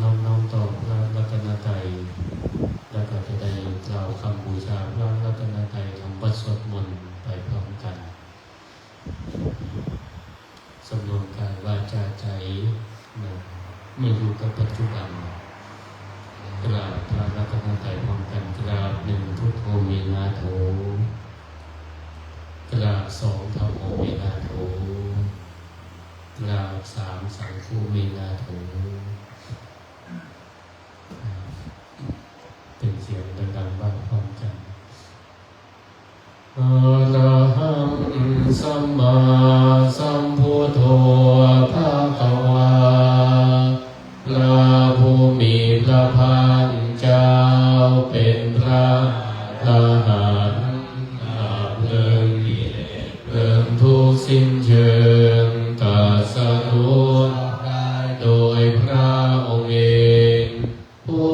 น้อมต่อพระรัตนตรัยแล้วก็จะได้กล่าวคำบูชาพระรัตนตรัยทำบทสวดมนต์ไปพร้อมกันสำรวมกายวาจาใจมาอยู่กับปัจจุบันกราบพระรัตนตรัยพร้อมกันกราบหนึ่งพุทโธเมนาโถกราบสองธัมโมเมนาโถกราบสามสังฆูเมนาโถเป็นเสียงดังๆบ้างพร้อมกันอะระหังสัมมาสัมพุทโธภะคะวาพระผู้มีพระภาคเจ้าเป็นพระอรหันต์เพลิงกิเลสเพลิงทุกข์สิ้นเชิงตรัสรู้ได้โดยพระองค์เองพุ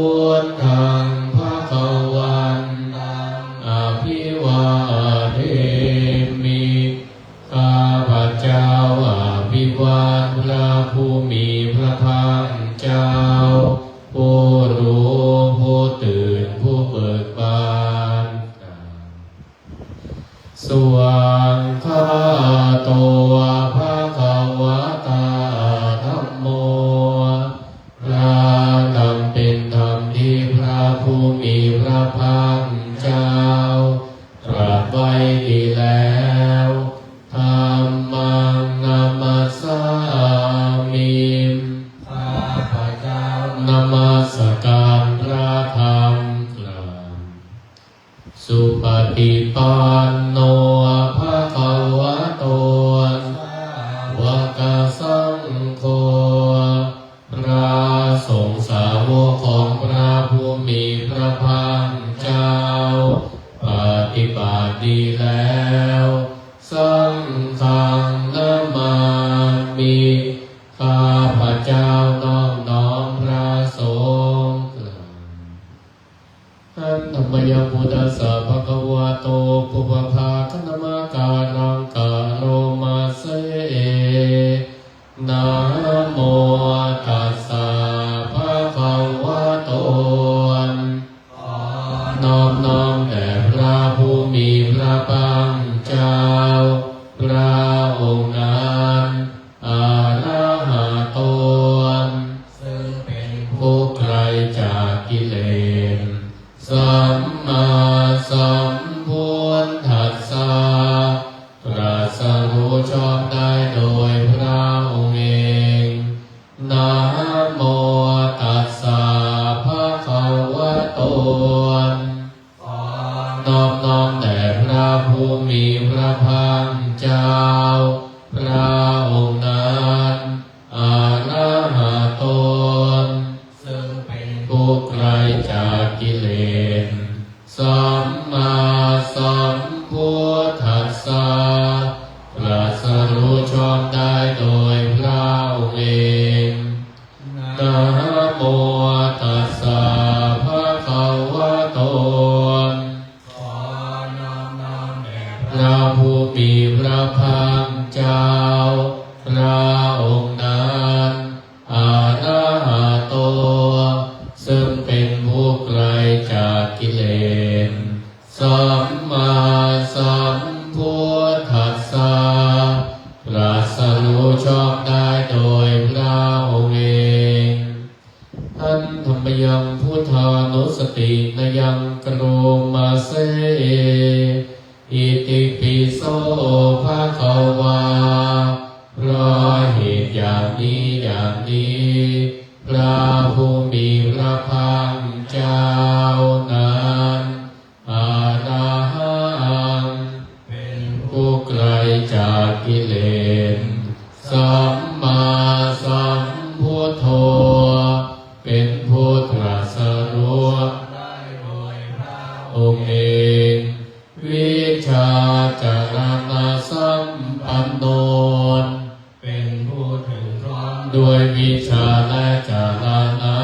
ทธังภคะวันตังอภิวาเทมิข้าพเจ้าอภิวาทพระผู้มีพระภาคเจ้าผู้รู้ผู้ตื่นผู้เบิกบานสวงคาโตภะคะวะตาธัมโมพระธรรมเป็นธรรมที่พระผู้มีพระภาคเจ้าตรัสไว้ดีแล้วธัมมังนัมมัสสามิข้าพเจ้านมัสการพระธรรมกล่าวสุปฏิปันโนภะคะวะโตสาวกสังโฆพระสงฆ์สาวกของพระผู้มีพระภาคเจ้าปฏิบัติดีแล้วสังฆังนามามิข้าพเจ้าน้อมพระสงฆ์อันธรรมยพุทธัสสะภะคะวะโตปุพพาคณมการังกาโรมาเสนะโมตัสสะภะคะวะโตน้อมแด่พระผู้มีพระภาคเจ้าพระองค์นั้นอะระหะโตซึ่งเป็นผู้ไกลจากกิเลสสัมมาสัมพุทธัสสะตรัสรู้ชอบได้โดยพระองค์เองนะโมตัสสะภะคะวะโตน้อมแด่พระผู้มีพระภาคเจ้าพระองค์นั้นอะระหะโตซึ่งเป็นผู้ไกลจากกิเลสสัมมาสัมพุทธัสสะตรัสรู้ชอบได้โดยพระองค์เองนะโมตัสสะภะคะวะโตพระผู้มีพระภาคเจ้าพระองค์นั้นอะระหะโตซึ่งเป็นผู้ไกลจากกิเลสสัมมาสัมพุทธัสสะตรัสรู้ชอบได้โดยพระองค์เองท่านธรรมยังพุทธานุสตินยังกโรมาเสอิติปิโสภะคะวาเพราะเหตุอย่างนี้พระผู้มีพระภาคเจ้านั้นอะระหังเป็นผู้ไกลจากกิเลสสัมมาสัมพุทโธเป็นผู้ตรัสรู้ได้โดยพระองค์เองวิชาจารณสัมปันโนเป็นผู้ถึงพร้อมด้วยวิชาและจารณะ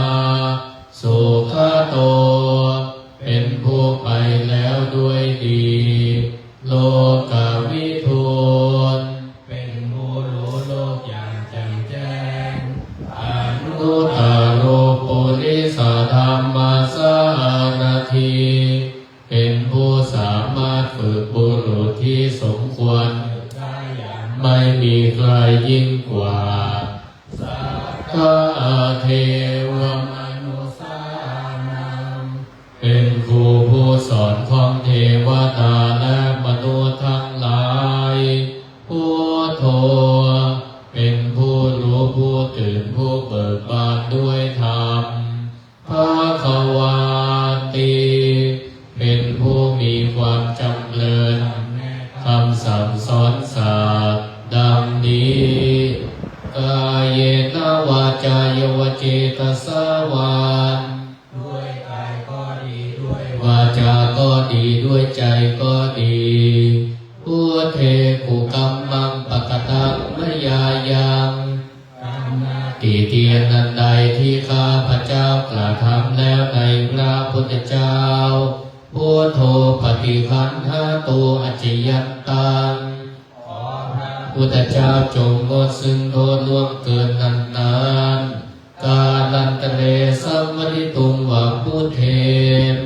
มนุสานังเป็นครูผู้สอนของเทวดาและมนุษย์ทั้งหลายพุทโธเป็นผู้รู้ผู้ตื่นผู้เบิกบานด้วยธรรมภควาติเป็นผู้มีความจำเริญคำสั่งสอนศาสตร์ดังนี้กายเยนวาจายวเจตสวานด้วยกายก็ดีด้วยวาจาก็ดีด้วยใจก็ดีพุทเทกุกัมมังปะกตังมยายังติเตียนนันใดที่ข้าพระเจ้ากระทำแล้วในพระพุทธเจ้าพุทโธปฏิคันหาตุอจจยันตังพุทธเจ้าจงงดซึ่งโทษล่วงเกินนานๆกาลันตะเลสัมมริตุงวะพุทเทน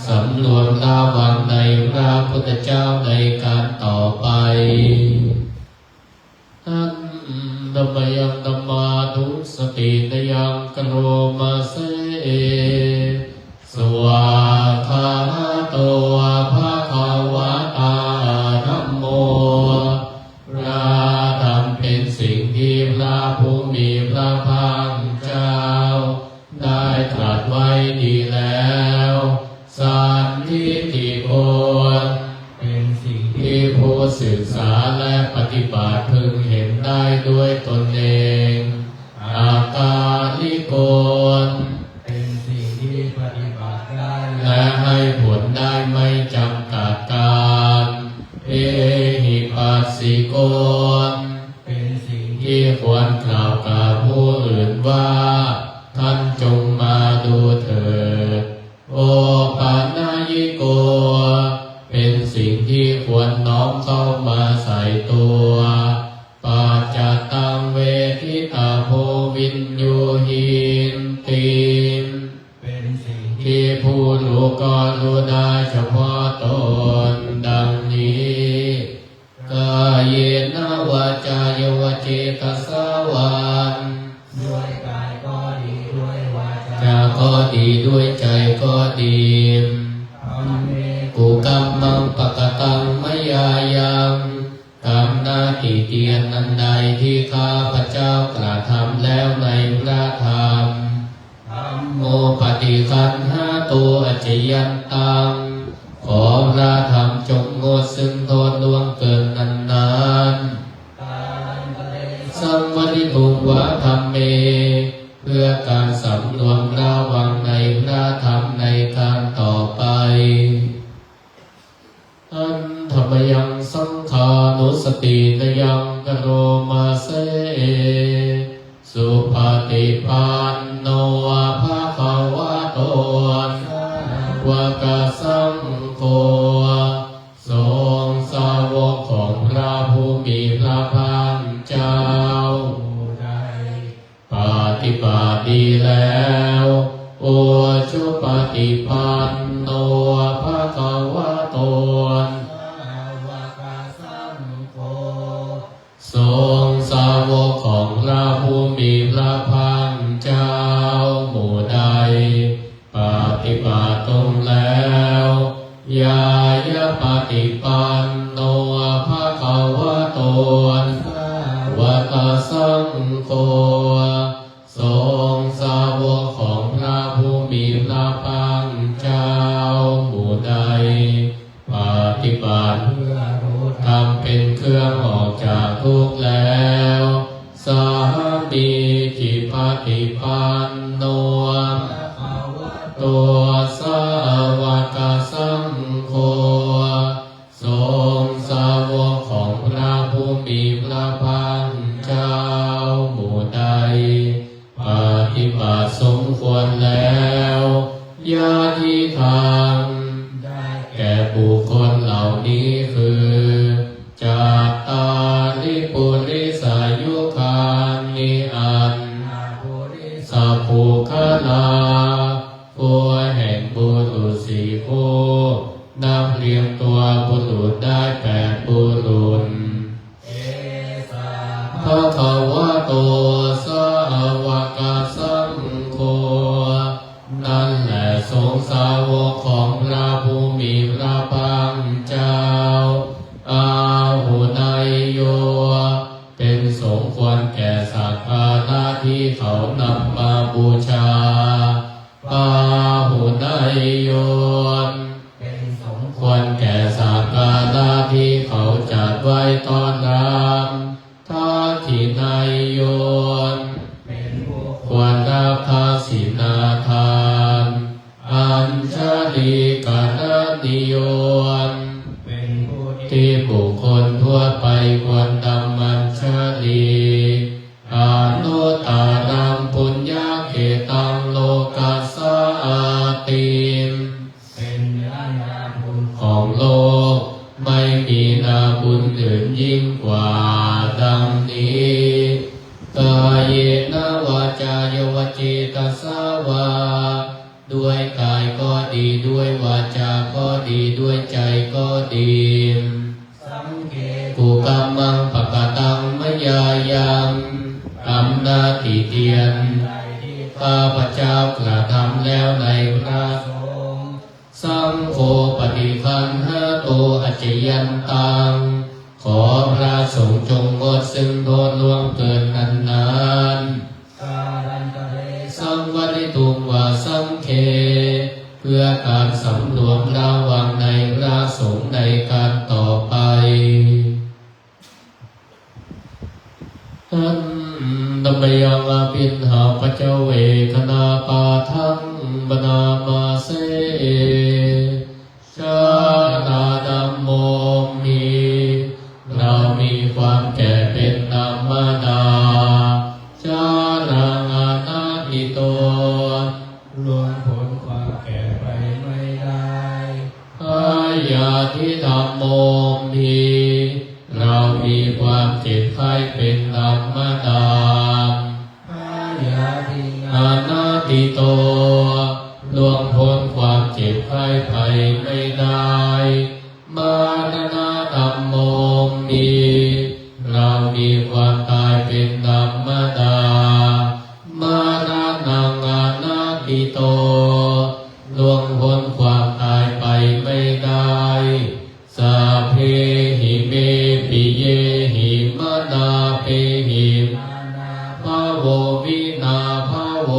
สำรวมระวังในพระพุทธเจ้าในการต่อไปท่านธรรมยังธรรมานุสตินยังกโรมาเสสวาคาโตภะคะวะตาธัมโมพระธรรมเป็นสิ่งที่พระผู้มีพระภาคเจ้าได้ตรัสไว้ดีแล้วสันทิฏฐิโกเป็นสิ่งที่ผู้ศึกษาและปฏิบัติพึงเห็นได้ด้วยตนเองอากาลิโกเป็นสิ่งที่ปฏิบัติได้และให้ผลได้ไม่จำกัดการเอหิปัสสิโกเป็นสิ่งที่ควรกล่าวกับผู้อื่นว่าท่านจงมาดูเถิดโอปานายิโกเป็นสิ่งที่ควรน้อมเข้ามาใส่ตัวปัจจตังเวทิตาโพวินยูหินติเป็นสิ่งที่ผู้รู้ก็รู้ได้เฉพาะตนดังนี้กายเยนวาจายวเจตสวานด้วยกายก็ดีด้วยวาจาก็ดีด้วยใจก็ดีกุกัมมังปะกตังมยายังกรรมหน้าติเตียนนันใดที่ข้าพระเจ้ากระทำแล้วในพระธรรมโมปฏิคันหาตัวอจจยันตังขอพระธรรมจงงดซึ่งโทษล่วงเกินนานๆสัมวริตุวะธรรมเมเพื่อการสำรวมระวังในพระธรรมในการต่อไปอันธรรมยังสังขานุสตินยังกโรมาเสสุปฏิปันโนภะคะวะโตวะกสังโฆทรงสาวกของพระผู้มีพระภาคเจ้าปฏิบัติดีแล้วโอชุปฏิปันโนภะคะวะโตทรงสาวกของพระผู้มีพระภาคเจ้าหมู่ใดปฏิบัติตรงแล้วยายะปฏิปันโนภะคะวะโตวะตสังโฆทรงสาวกของพระผู้มีพระภาคเจ้าหมู่ใดปฏิบัติเพื่อรู้ธรรมเป็นเครื่องออกจากทุกข์แล้วสามีจิปฏิปันโนตัวสาวกสังโฆทรงสาวกของพระผู้มีพระภาคเจ้าหมู่ใดปฏิบัติสมควรแล้วญาติธรรมแก่บุคคลเหล่านี้คือจัตตาริปุริสายุคานิอันสัพพุคลาผู้แห่งบุรุษสี่ผู้นับเรียงตัวบุรุษได้8บุรุษภะคะวะโตสาวกสังโฆ ตังโลกัสสาติเป็นเนื้อนาบุญของโลกไม่มีนาบุญอื่นยิ่งกว่าดังนี้กายเยนะวาจายวจิตสาวาด้วยกายก็ดีด้วยวาจาก็ดีด้วยใจก็ดีสังเกตกุกรรมังปะกะตังมยายังกรรมหน้าที่เตียนข้าพเจ้ากระทำแล้วในพระสงฆ์สังโฆปฏิคันหโตอัจจยันตังขอพระสงฆ์จงงดซึ่งโทษล่วงเกินนานๆการันตะเรสังวริตุงวาสังเคเพื่อการสำรวมระวังในพระสงฆ์ในการต่อไปท่านดัมยังอาปินหาปเจ้าเวคนาปาทังบนามาเสชาตาดัมโมมีเรามีความแก่เป็นธรรมดาชาลังอนัตติโตล่วงพ้นความแก่ไปไม่ได้อาญาทิธรรมโมมีเรามีความเจ็บไข้เป็นธรรมดาอาญาทิอนัตติโตล่วงพ้นความเจ็บไข้ไปไม่ได้มรณะธรรมโมมีเรามีความตายเป็นธรรมดามรณังอนัตติโตล่วงพ้นความตายไปไม่ได้สัพเพหิเมปิเยหิมนาเปหิภะโววินาภะโว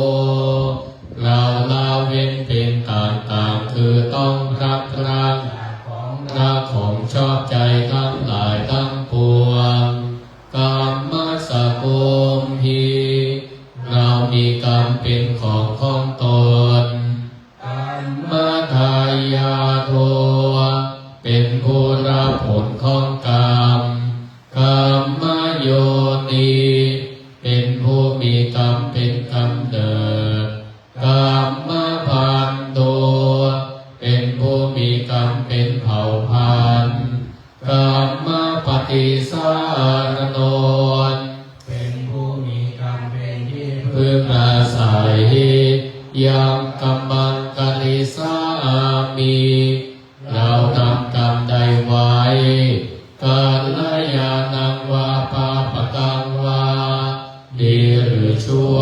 เราละเว้นเป็นต่างๆคือต้องรับรักรักของชอบใจทั้งหลายทั้งปวงกรรมสกุมหีเรามีกรรมเป็นของตนกรรมทายาโทเป็นผู้รับผลของกรรมกรรมโยนิเป็นผู้มีกรรมเป็นกำเนิดกรรมพันโตเป็นผู้มีกรรมเป็นเผ่าพันธุ์กรรมปฏิสารโนเป็นผู้มีกรรมเป็นที่พึ่งอาศัยยังกัมมังกลิสามีเราทำกรรมใดไว้การลยานังวาปาปะกังวาดีหรือชั่ว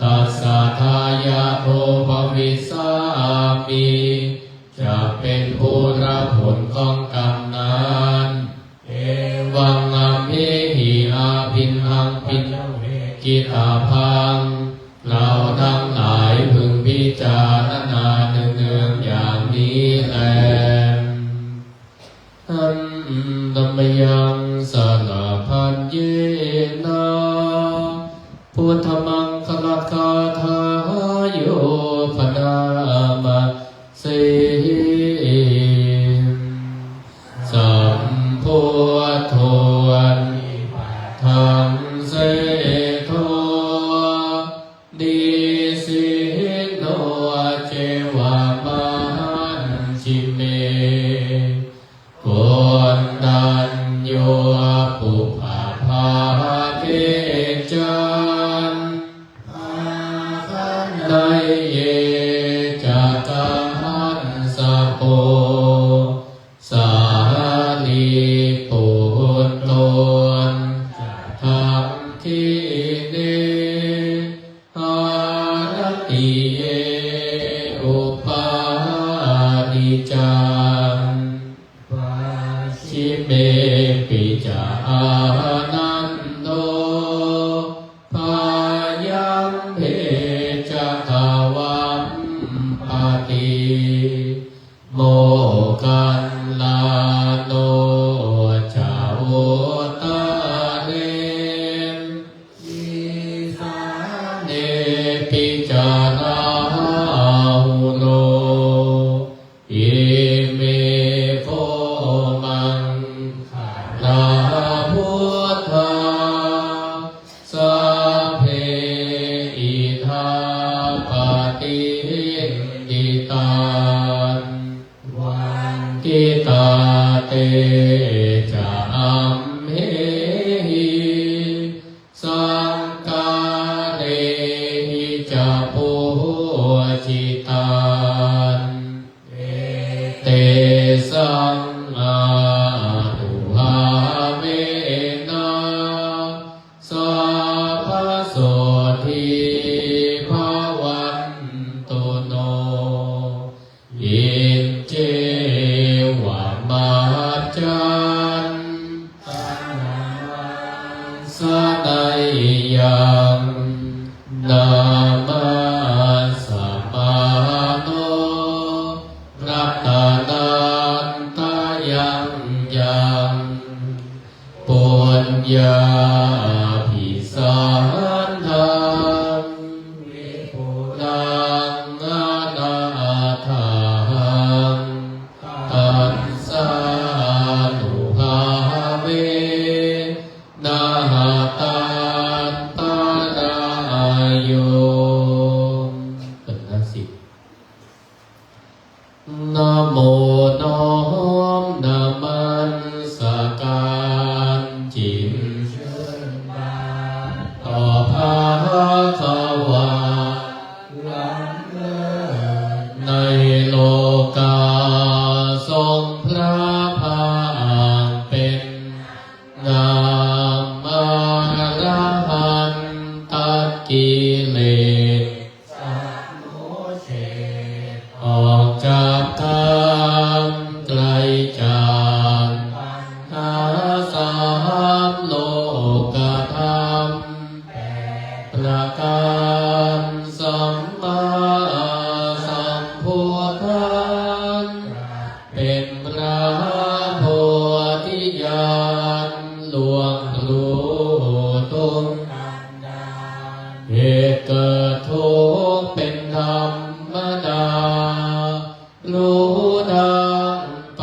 ตัสสะทายาโทภวิสามีจะเป็นผู้รับผลของกรรมนั้นเอวังอภิหิอาภินหังปินกิตาพังเราทั้งหลายพึงพิจารณาเนืองๆอย่างนี้แลท่านธัมมยังสนาพันเยนะพุทธมังคลัตคาทาโยพนามาเสสัมพุทโธธัมเสโทดิสิโนเจวามหันจิเมโกนดัญโยปุปภาเกจันไดเยจักหันสะโปสาลีปุตโตนทัพทิเนหารติเยอุปาณิจังชิเมปิจานันโตพายังเพจะทาวัมปติโมกันลาโนจาโวตาเรนเนปิจาราหุโนเอเมโคมังลาพุทธาสัพเพอิทั อินทิตานวันทิตาเตจะอัมเหหิสังกาเรหิจะปุจิตานเตสังอาหุหาเวนะสัพพโสทิภวันตุโนอินเจวะมาจันสนัยยังนามาสัมมาโนรัตนันตายังยังปุญญาภิสันทังวิปุลังอนาทังตัสสานุภาเวนะตันตรายโยเป็นนะสินะโมน้อมนะมันสการจิตต่อพระขวาล้ำเลิศในโลกาทรงพระภาคเป็นนามรหันตัดกิเลสสัพโมเชออกจากทางไกลจากหาสามโลกธรรมประการสัมมาสัมพุทธัสสะเป็นพระโพธิญาณหลวงรู้ทุกข์เหตุเกิดทุกข์เป็นธรรมดารู้ดังป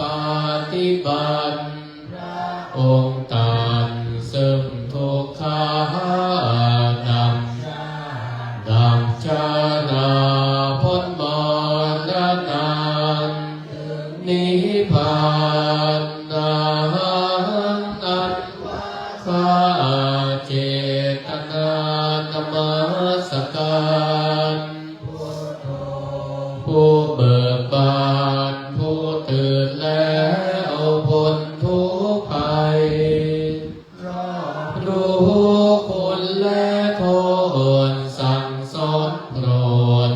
ฏิบัติองค์ตันซึ่งทุกขาดำชานาพ้นมรณะนิพพานนันข้าเจตนานมัสการผู้เบิกบานผู้ตื่นแล้วพ้นทุกข์ภัยรู้คุณและโทษสั่งสอนโปรด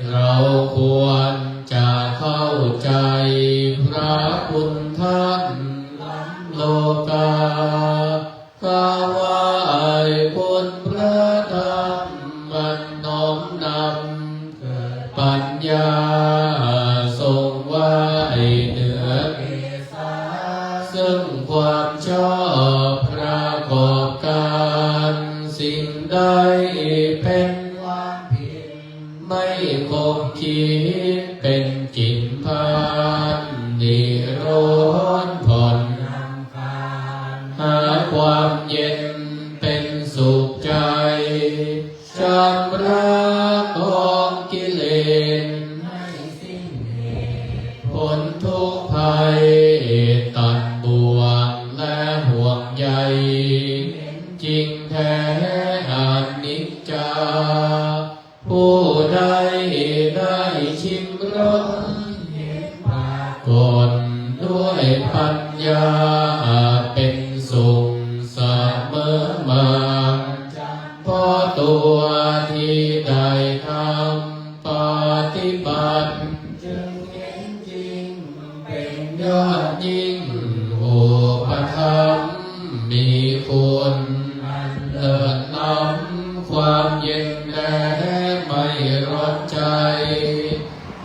เราควรจะเข้าใจพระคุณท่านโลกาข้าไหว้คุณพระธรรมมันน้อมนำปัญญาทรงไว้เหนือซึ่งความชอบประกอบการสิ่งใดเป็นความผิดไม่คงคิดเป็นจิตพานนิโรธผ่อนหาความเย็นเป็นสุขใจชำระกองกิเลสพ้นทุกข์ภัยตัดบ่วงและห่วงใยจริงแท้อนิจจาผู้ใดได้ชิมรสกลด้วยปัญญาเป็นสุขเสมอมาเพราะตัวที่ได้ทำปฏิบัติจึงเห็นจริงเป็นยอดยิ่งอุปถัมภ์มีคุณเลิศล้ำความเย็นและไม่ร้อนใจ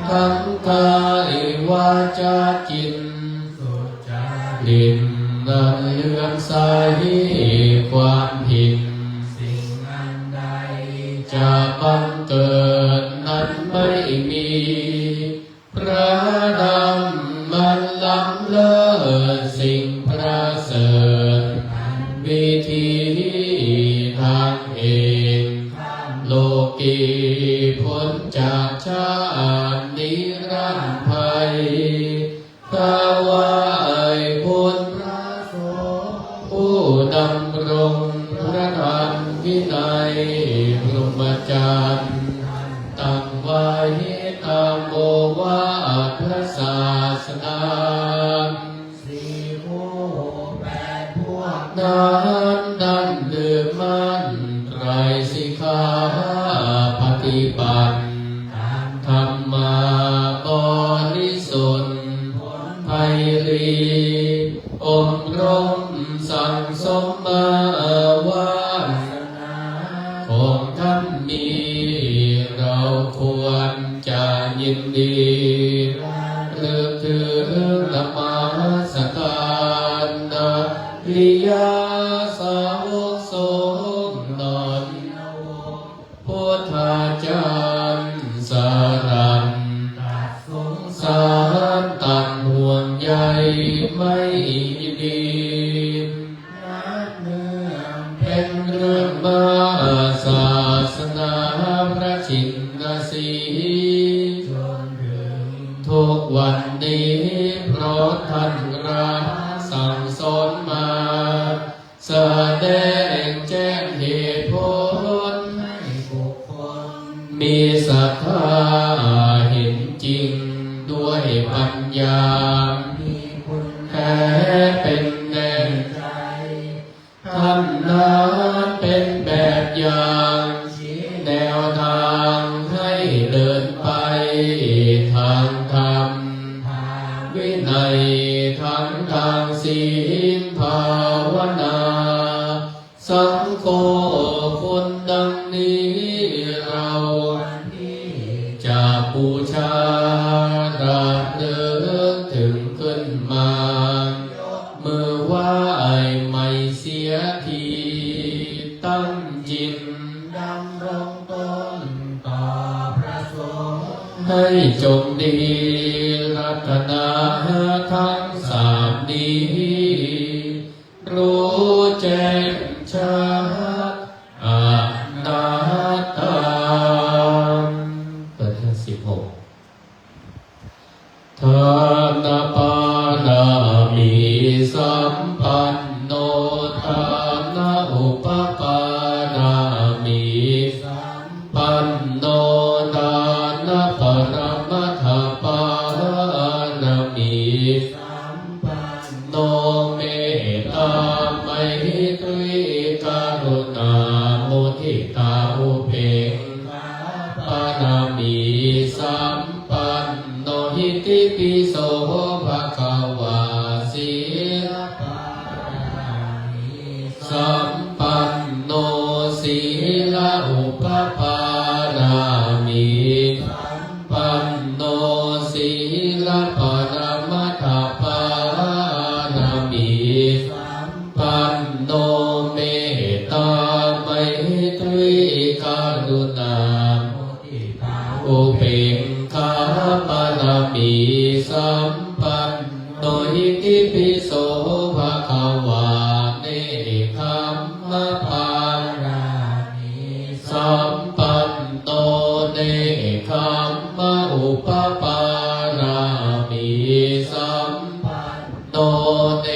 ทั้งกายวาจาจิตดินนั้นเลื่อมใสความผิดจะบังเกิดนั้นไม่มีพระธรรมมันล้ำเลิศสิ่งประเสริฐวิธีทางเองโล โลกีพ้นจากชาตินิรันดร์ภัยถวายคุณพระสงฆ์ผู้ดำรงพระธรรมวินัยพรหมจรรย์ตั้งไว้ตามโอวาทพระศาสนาสี่ผู้แปดพวกนั้นดันลืมมั่นไตรสิกขาปฏิบัติธรรมาบริสุทธิ์ไพรีอบรมสั่งสมมาวาสนาของท่านนี้เราควรจะยินดีเลือกถือนมัสการนะริยาสาวกสงฆ์นอนพุทธาจารย์สารันสงสารตัดห่วงใยไม่ดีนับเนื่องเป็นเรื่องมาศาสนาพระชินสีจนถึงทุกวันนี้เพราะท่านรับสั่งสอนมาแสดงแจ้งเหตุผลให้บุคคลมีศรัทธาเห็นจริงด้วยปัญญามีคุณแท้เป็นแน่ใจท่านนั้นเป็นแบบอย่างชี้แนวทางให้เดินไปทางธรรมวินัยทั้งทางศีลภาวนาสังโฆคุณดังนี้เราจะบูชาระลึกถึงขึ้นมามือไหว้ไม่เสียทีตั้งจิตดำรงตนต่อพระสงฆ์ให้จงดีรัตนาทั้งสามนี้รู้แจ้งชัดอนัตตาเปิดที่16ทานปานามิสัมปันโนทานาอุปปานามิสัมปันโนทานาปรมัตถปานามิสัมปันโนเมตตาไมตรีกรุณามุทิตาอุเบกขาปานามิสัมปันโนหิติปิโสภะคะวาสีลปานามิสัมปันโนสีลอุปปานามิสัมปันโนสีลปรมัตถปานามิสัมปันโนเมตตาไมตรีกรุณามุทิตาอุเบกขาปานามิสัมปันโนหิติปิโสภะคะวาเนคัมมะปารามิสัมปันโนเนคัมมะอุปปารามิสัมปันโนเน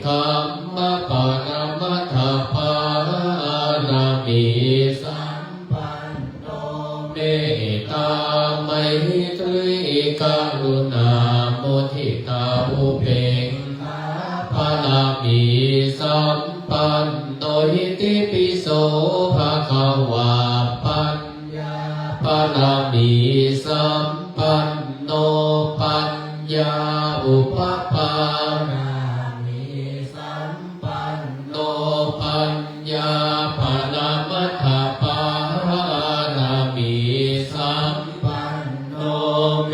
คัมมะปรมัตถปารามิสัมปันโนเมตตาไมตรีกรุณามุทิตาอุเบกขาปานามิสัมปันโนหิติปิโสภะคะวาปัญญาปานามิสัมปันโนปัญญาอุปปานามิสัมปันโนปัญญาปรมัตถปานามิสัมปันโนเม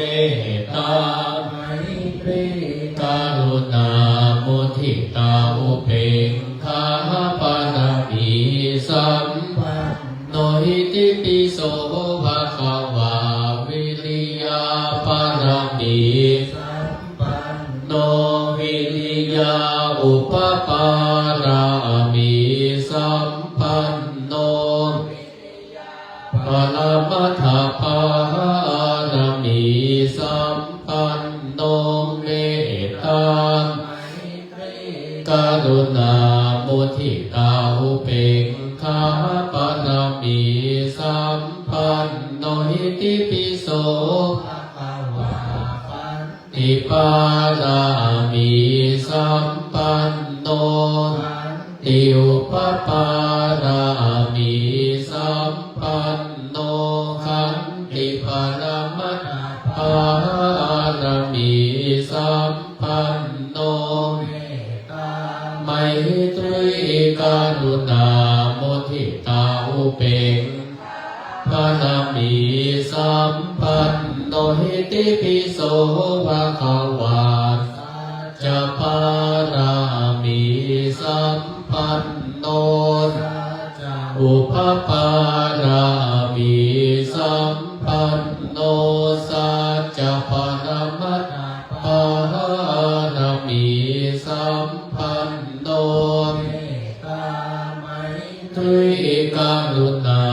ตตาไมตรีกรุณามุทิตาอุเบกขาปานามิสัมปันโนหิติปิโสภะคะวาวิริยาปานามิสัมปันโนวิริยาอุปปารามิสัมปันโน ปรมัตถปารมีสัมปันโนเมตตา กรุณามุทิตาอุเบกขาปรมีสัมปันโนหิติปิโสติปารามีสัมปันโนติอุปปารามีสัมปันโนขันติปรมัตถปารมีสัมปันโนไมตรีกรุณามุทิตาอุเบกขาปรมีสัมปันโนหิติปิโสภะคะวาจะปารามีสัมปันโนอุปปารามีสัมปันโนสัจจะปรมัตถปารมีสัมปันโนตรีกรุณา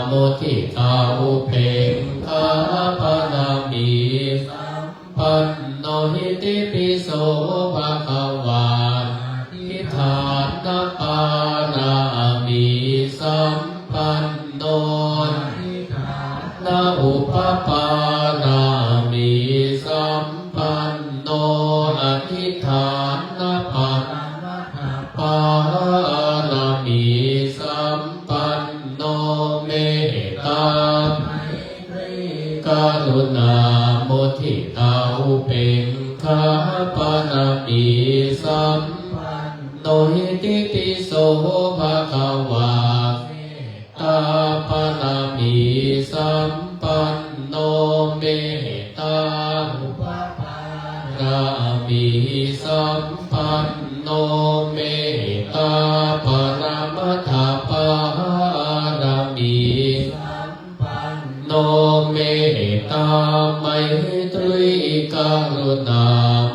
มุทิตาอุเบกขาปรมีสัมปันโนหิติปิโสภะคะวาทิฏฐานปารามีสัมปันโนนาอุปปารามีสัมปันโนอธิฏฐานปัตปารมีสัมปันโนเมตตากรุณามุทิตาอุเบกขาปรมีสัมปันโนหิติปิโสภะคะวาตาปรมีสัมปันโนเมตตารามีสัมปันโนเมตตาปรมัตถปารมีสัมปันโนเมตตาไมตรีกรุณา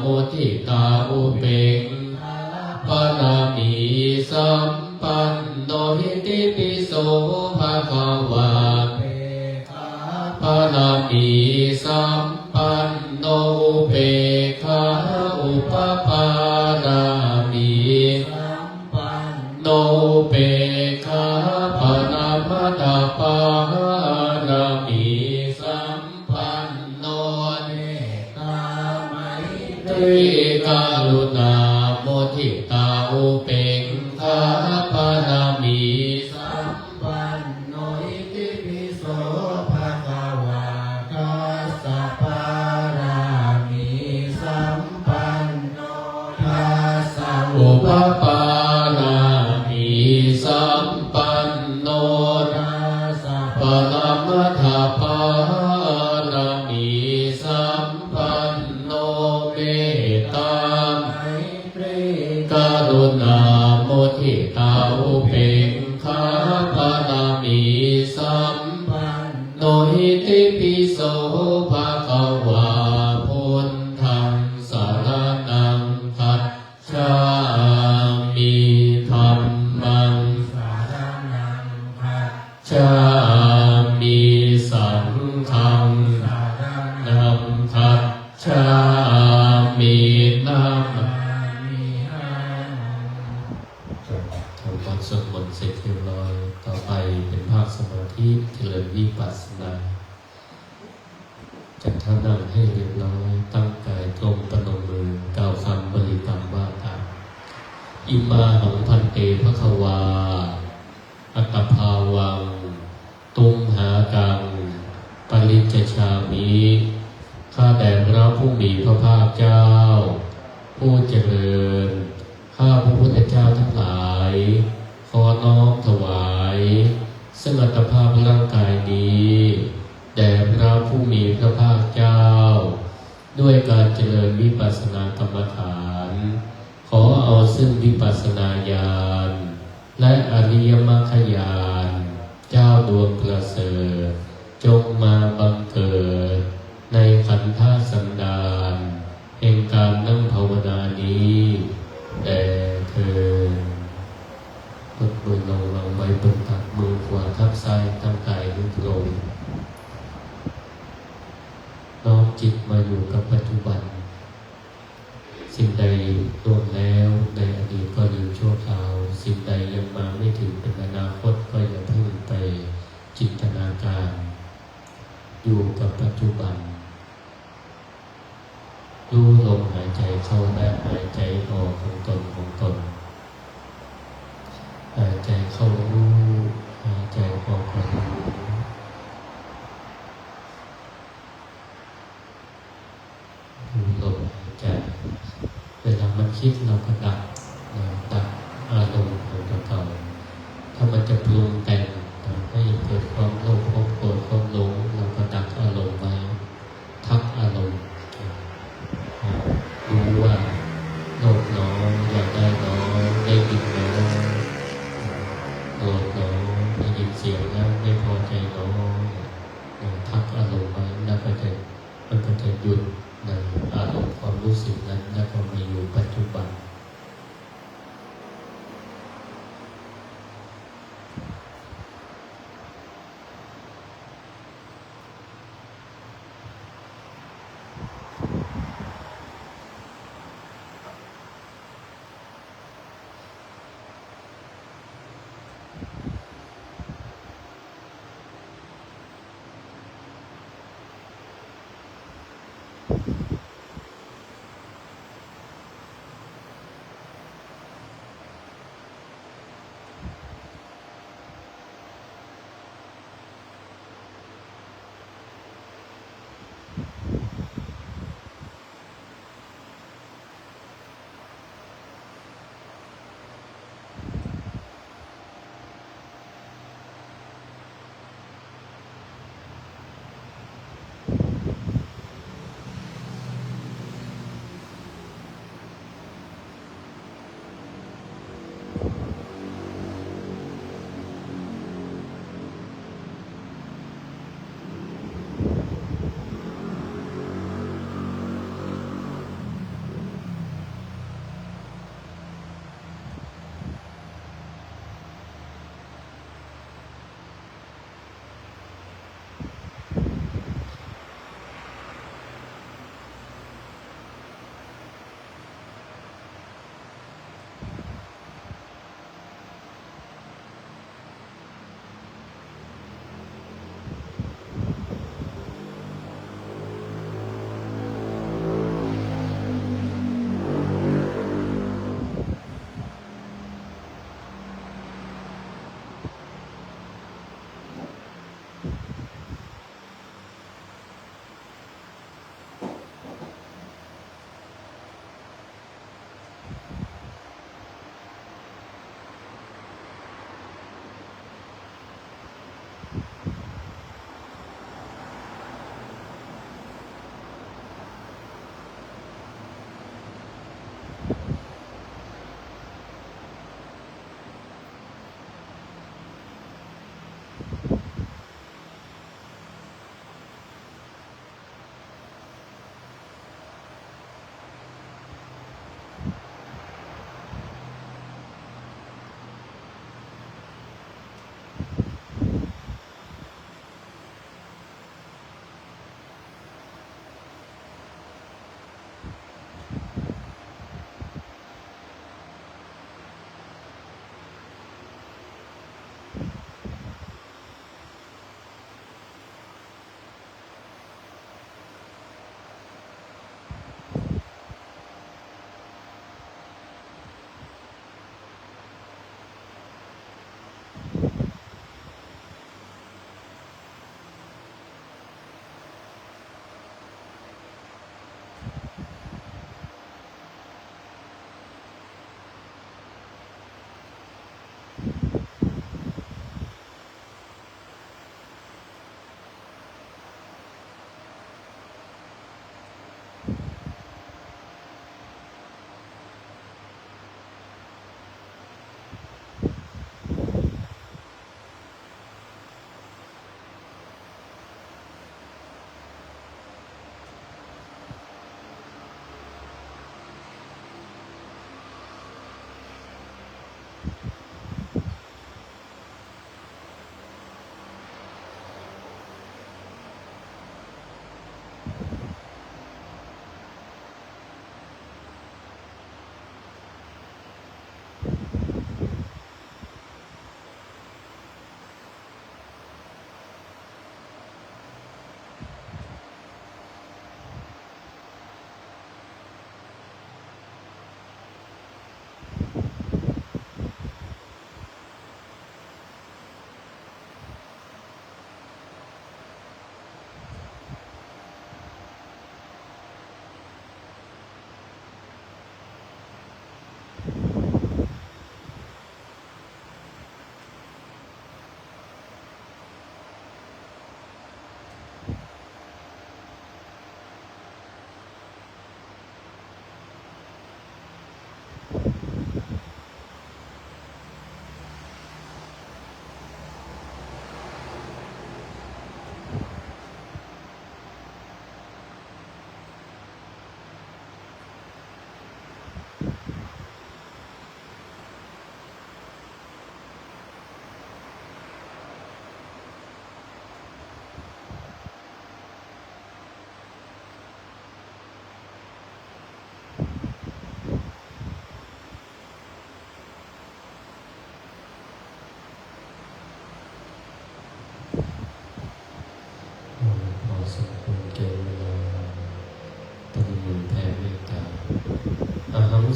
มุทิตาอุเบกขาปรมีสัมปันโนหิติปิโสภะคะวาปรมีสัมปันโนอุเบกขาอุปปารามีสัมปันโนอุเบกขาปรมัตถปารมีสัมปันโนเมตตาไมตรีกรุณามุทิตาอุเบกขาปรมีสัมปันโนหิติปิโสภะคะวะกัสสะปารามีสัมปันโนทัสสะอุปปารามีสัมปันโนทัสสะปรมัตถปารมีสัมปันโนเมตตาไมตรีกรุณามุทิตาอุเบกขาปรมีสัมปันโนหิติปิโสภะคะวาพุทธังสรณังคัจฉามิธัมมังสรณังคัจฉามิสังฆังสรณังคัจฉามินามิหังทำการสวดมนต์เสร็จเรียบร้อยต่อไปเป็นภาคสมาธิเจริญวิปัสสนาจัดท่านั่งให้เรียบร้อยตั้งกายตรงประนมมือกล่าวคำบริกรรมว่าตามอิมาหังพันเตภควาอัตตภาวังตุมหากังปริจจชามิข้าแต่พระผู้มีพระภาคเจ้าผู้เจริญข้าพระพุทธเจ้าทั้งหลายขอน้อมถวายซึ่งอัตภาพร่างกายนี้แด่พระผู้มีพระภาคเจ้าด้วยการเจริญวิปัสสนากรรมฐานขอเอาซึ่งวิปัสสนาญาณและอริยมรรคญาณเจ้าดวงประเสริฐจงมาบังเกิดในขันธสันดานแห่งการนั่งภาวนานี้แด่เธอ กดมือลงไว้บนตักมือขวาทับซ้ายตั้งกาย นุโลมน้อมจิตมาอยู่กับปัจจุบันสิ่งใดล่วงแล้วในอดีตก็ลืมชั่วคราวสิ่งใดยังมาไม่ถึงเป็นอนาคตก็อย่าเพิ่งไปจินตนาการอยู่กับปัจจุบันดูลมหายใจเข้าและหายใจออกของตนหายใจเข้ารู้หายใจออกก็รู้ดูลมหายใจเวลามันคิดเราก็ดับอารมณ์ของเก่าถ้ามันจะปรุงแต่งให้เกิดความโลภความโกรธความหลงเราก็ดับอารมณ์ไว้ทักอารมณ์รู้ว่าโลภหนออยากได้หนอได้ยินหนอโกรธหนอได้ยินเสียงแล้วไม่พอใจหนอทักอารมณ์ไว้แล้วมันก็จะหยุดในอารมณ์ความรู้สึกนั้นแล้วก็มาอยู่ปัจจุบัน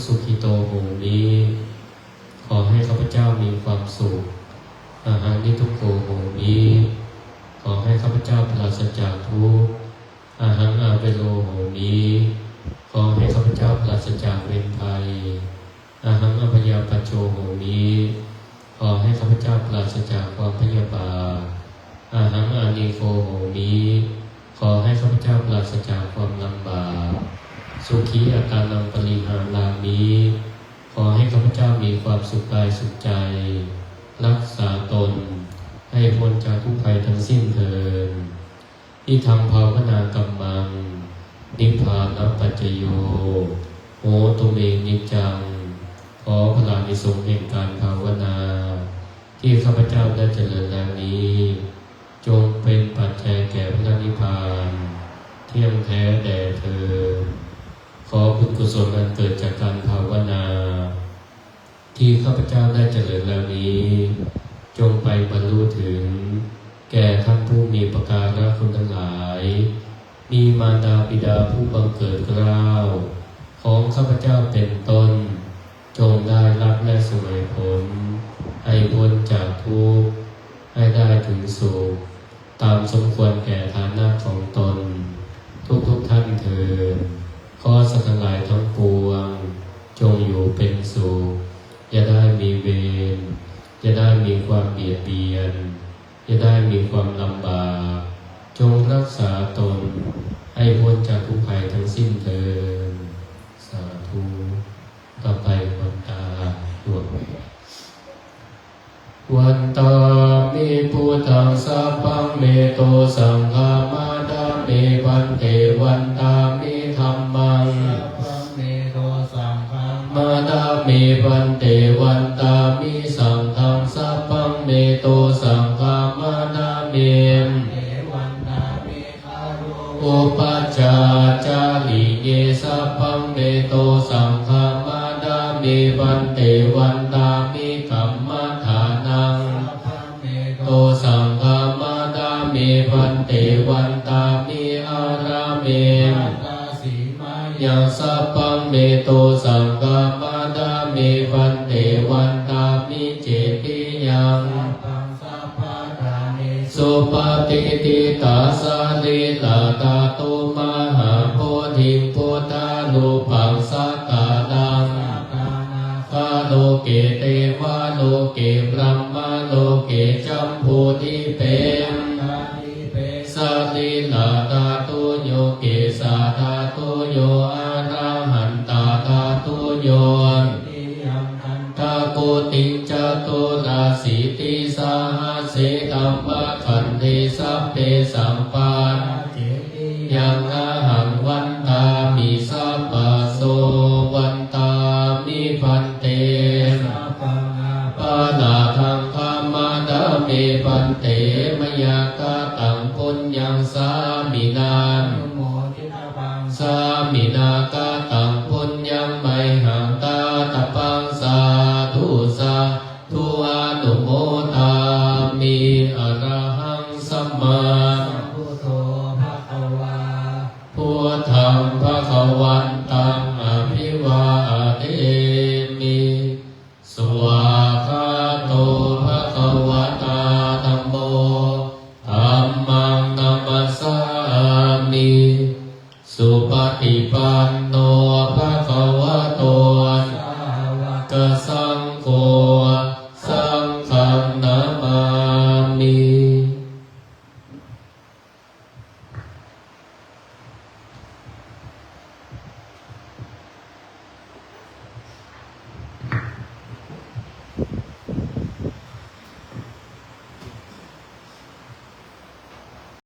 สุขิโตโหมิขอให้ข้าพเจ้ามีความสุขอาหารนิทุกโกโหมิขอให้ข้าพเจ้าปราศจากทุกข์อาหารอาเวโลโหมิขอให้ข้าพเจ้าปราศจากเวรภัยอาหารอภยาปัจโจโหมิขอให้ข้าพเจ้าปราศจากความพยาบาทอาหารอานิโกโหมิขอให้ข้าพเจ้าปราศจากความลำบากสุขีอาการนังปริหารามิขอให้ข้าพเจ้ามีความสุขกายสุขใจรักษาตนให้พ้นจากทุกภัยทั้งสิ้นเถิดที่ทำภาวนากัมมังนิพพานัปัจจโยโหตุเมนิจจังขอพระนิสงส์แห่งการภาวนาที่ข้าพเจ้าได้เจริญแล้วนี้จงเป็นปัจจัยแก่พระนิพพานเที่ยงแท้แด่เธอขอบุญกุศลอันเกิดจากการภาวนาที่ข้าพเจ้าได้เจริญแล้วนี้จงไปบรรลุถึงแก่ท่านผู้มีประการะคุณทั้งหลายมีมารดาบิดาผู้บังเกิดเกล้าของข้าพเจ้าเป็นต้นจงได้รับและเสวยผลให้พ้นจากทุกข์ให้ได้ถึงสุขตามสมควรแก่ฐานะของตนทุกท่านเถิดขอสัตว์ทั้งหลายทั้งปวงจงอยู่เป็นสุขอย่าได้มีเวรอย่าได้มีความเบียดเบียนอย่าได้มีความลำบากจงรักษาตนให้พ้นจากทุกภัยทั้งสิ้นเถิดสาธุต่อไปวันตาดวงวันตามิพุทธังสัพพังเมโตสังฆามาดาเมวันเทวันตามิธัมมังมาดาเมวันเทวันตามิสังฆังสัพพังเมโตสังฆามาดาเมอุปัจจาจาริเยสัพพังเมโตสังฆามาดาเมวันเทวันตามิกัมมัฏฐานังโตสังฆามาดาเมวันเทวันตามิอาราเมยังสัพพังเมโตสังฆามาดาเมวันเทวันตามิเจติยังสุปฏิทิตาสาลิลาตาตุมหาโพธิพุทธานุปังสักกาลังคาโลเกเตวะโลเกบรมมาโลเกจัมพูทิเปมสาลิลาตาตุโยเกสาธาตุโยอาราหันตาธาตุโยตาโกติจตุราสิติสาหัสเสธัมมะขันธิสัพเพสัมปันยังอาหังวันตามิสัพพะโสวันตามิพันเตปาลาทังคามาดาเมพันเตมยากาตังปุญญังสามินาสามินากาตังปุญญังไมหังตาตะปังสาธุสาธุอนุโมทามิอรหังสัมมา